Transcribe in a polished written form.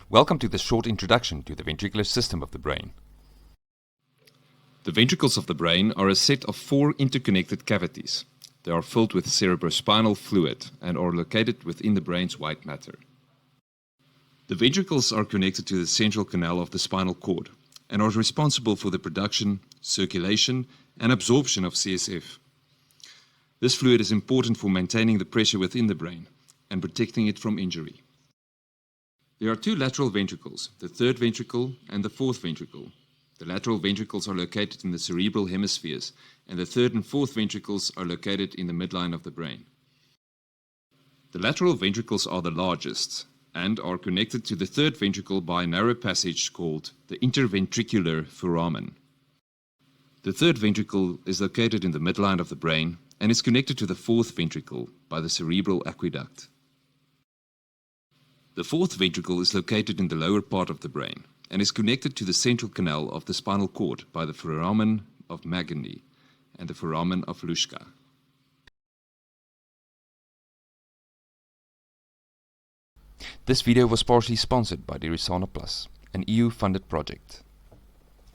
Welcome to this short introduction to the ventricular system of the brain. The ventricles of the brain are a set of 4 interconnected cavities. They are filled with cerebrospinal fluid and are located within the brain's white matter. The ventricles are connected to the central canal of the spinal cord and are responsible for the production, circulation, and absorption of CSF. This fluid is important for maintaining the pressure within the brain and protecting it from injury. There are 2 lateral ventricles, the third ventricle and the fourth ventricle. The lateral ventricles are located in the cerebral hemispheres, and the third and fourth ventricles are located in the midline of the brain. The lateral ventricles are the largest and are connected to the third ventricle by a narrow passage called the interventricular foramen. The third ventricle is located in the midline of the brain and is connected to the fourth ventricle by the cerebral aqueduct. The fourth ventricle is located in the lower part of the brain and is connected to the central canal of the spinal cord by the foramen of Magny and the foramen of Luschka. This video was partially sponsored by Dirisana, an EU-funded project.